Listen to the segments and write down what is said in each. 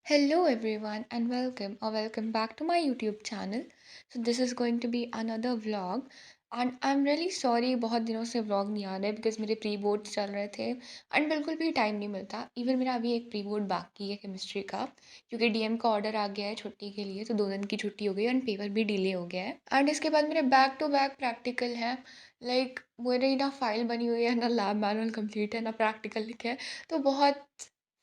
Hello everyone and welcome back to my YouTube channel. So this is going to be another vlog and I'm really sorry बहुत दिनों से vlog नहीं आ रहा है because मेरे pre boards चल रहे थे एंड बिल्कुल भी टाइम नहीं मिलता। इवन मेरा अभी एक प्री बोर्ड बाकी है केमिस्ट्री का, क्योंकि डीएम का ऑर्डर आ गया है छुट्टी के लिए, तो 2 दिन की छुट्टी हो गई एंड पेपर भी डिले हो गया है। एंड इसके बाद मेरे बैक टू बैक प्रैक्टिकल है। मेरी ना फाइल बनी हुई है, ना लैब मैनुअल कंप्लीट है, ना प्रैक्टिकल लिखे है। तो बहुत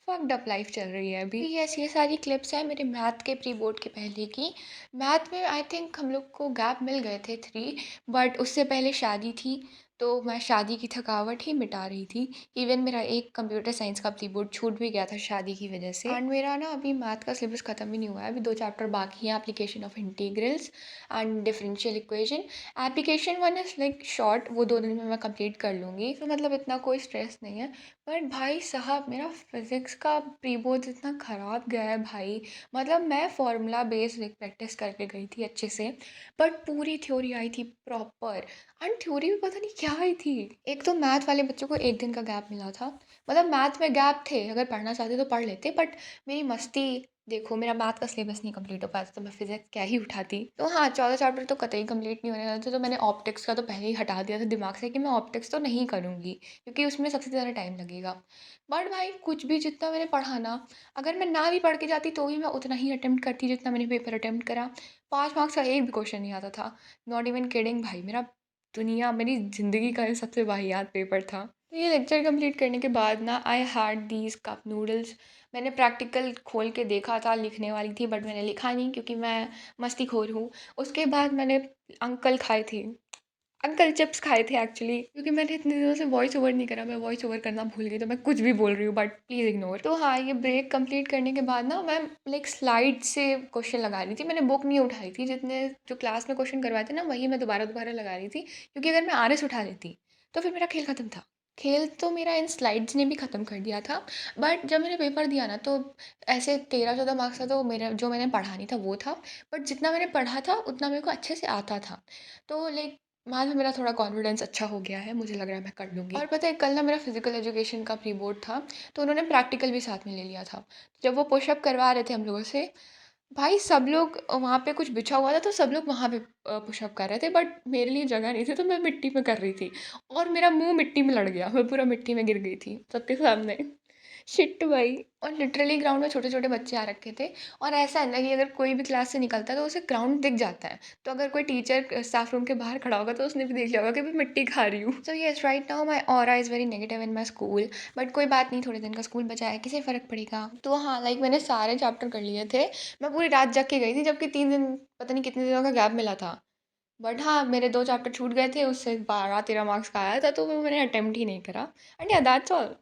फक्ड अप लाइफ चल रही है अभी। यस, ये सारी क्लिप्स हैं मेरे मैथ के प्री बोर्ड के पहले की। मैथ में आई थिंक हम लोग को गैप मिल गए थे 3, बट उससे पहले शादी थी, तो मैं शादी की थकावट ही मिटा रही थी। इवन मेरा एक कंप्यूटर साइंस का प्री बोर्ड छूट भी गया था शादी की वजह से। एंड मेरा ना अभी मैथ का सिलेबस खत्म ही नहीं हुआ है, अभी 2 चैप्टर बाकी हैं, application of integrals and differential equation. Application one is like short, वो 2 दिन में मैं कंप्लीट कर लूँगी, तो मतलब इतना कोई स्ट्रेस नहीं है। पर भाई साहब, मेरा फिज़िक्स का प्री बोर्ड इतना ख़राब गया है भाई। मतलब मैं फार्मूला बेस्ड प्रैक्टिस करके गई थी अच्छे से, बट पूरी थ्योरी आई थी प्रॉपर एंड थ्योरी भी पता नहीं क्या आई थी। एक तो मैथ वाले बच्चों को 1 दिन का गैप मिला था। मतलब मैथ में गैप थे, अगर पढ़ना चाहते तो पढ़ लेते, बट मेरी मस्ती देखो, मेरा मैथ का सिलेबस नहीं कंप्लीट हो पाया था, तो मैं फिजिक्स क्या ही उठाती। तो हाँ, 14 चैप्टर तो कतई कंप्लीट नहीं होने वाले थे, तो मैंने ऑप्टिक्स का तो पहले ही हटा दिया था दिमाग से कि मैं ऑप्टिक्स तो नहीं करूँगी, क्योंकि उसमें सबसे ज़्यादा टाइम लगेगा। बट भाई कुछ भी, जितना मैंने पढ़ा ना, अगर मैं ना भी पढ़ के जाती तो भी मैं उतना ही अटेम्प्ट करती जितना मैंने पेपर अटेम्प्ट करा। 5 मार्क्स का एक भी क्वेश्चन नहीं आता था। नॉट इवन किडिंग भाई, मेरी ज़िंदगी का ये सबसे वाहियात पेपर था। तो ये लेक्चर कंप्लीट करने के बाद ना, I had these cup noodles. मैंने प्रैक्टिकल खोल के देखा था, लिखने वाली थी, बट मैंने लिखा नहीं क्योंकि मैं मस्तीखोर हूँ। उसके बाद मैंने अंकल खाए थे, अंकल चिप्स खाए थे एक्चुअली, क्योंकि मैंने इतने दिनों से वॉइस ओवर नहीं करा, मैं वॉइस ओवर करना भूल गई, तो मैं कुछ भी बोल रही हूँ, बट प्लीज़ इग्नोर। तो हाँ, ये ब्रेक कंप्लीट करने के बाद ना मैं स्लाइड से क्वेश्चन लगा रही थी। मैंने बुक नहीं उठाई थी, जितने जो क्लास में क्वेश्चन करवाए थे ना, वही मैं दोबारा दोबारा लगा रही थी, क्योंकि अगर मैं आरएस उठा लेती तो फिर मेरा खेल ख़त्म था। खेल तो मेरा इन स्लाइड्स ने भी ख़त्म कर दिया था। बट जब मैंने पेपर दिया ना, तो ऐसे 13-14 मार्क्स का तो मेरा, जो मैंने पढ़ा नहीं था वो था, बट जितना मैंने पढ़ा था उतना मेरे को अच्छे से आता था। तो बाद में मेरा थोड़ा कॉन्फिडेंस अच्छा हो गया है, मुझे लग रहा है मैं कर लूँगी। और पता है, कल ना मेरा फिज़िकल एजुकेशन का प्री बोर्ड था, तो उन्होंने प्रैक्टिकल भी साथ में ले लिया था। जब वो पुशअप करवा रहे थे हम लोगों से, भाई सब लोग वहाँ पे कुछ बिछा हुआ था, तो सब लोग वहाँ पे पुशअप कर रहे थे, बट मेरे लिए जगह नहीं थी, तो मैं मिट्टी में कर रही थी और मेरा मुँह मिट्टी में लड़ गया, मैं पूरा मिट्टी में गिर गई थी सबके सामने। शिट भाई। और लिटरली ग्राउंड में छोटे-छोटे बच्चे आ रखे थे, और ऐसा है ना कि अगर कोई भी क्लास से निकलता है तो उसे ग्राउंड दिख जाता है। तो अगर कोई टीचर स्टाफ रूम के बाहर खड़ा होगा तो उसने भी देख लिया होगा कि मैं मिट्टी खा रही हूँ। So yes, right now my aura is very negative in my school, but कोई बात नहीं, थोड़े दिन का स्कूल बचा है, किसे फ़र्क पड़ेगा। तो हाँ, मैंने सारे चैप्टर कर लिए थे। मैं पूरी रात जग के गई थी, जबकि 3 दिन, पता नहीं कितने दिनों का गैप मिला था। बट हाँ, मेरे 2 चैप्टर छूट गए थे, उससे 12-13 मार्क्स का आया था, तो वो मैंने अटेम्प्ट ही नहीं करा। एंड या दैट्स ऑल।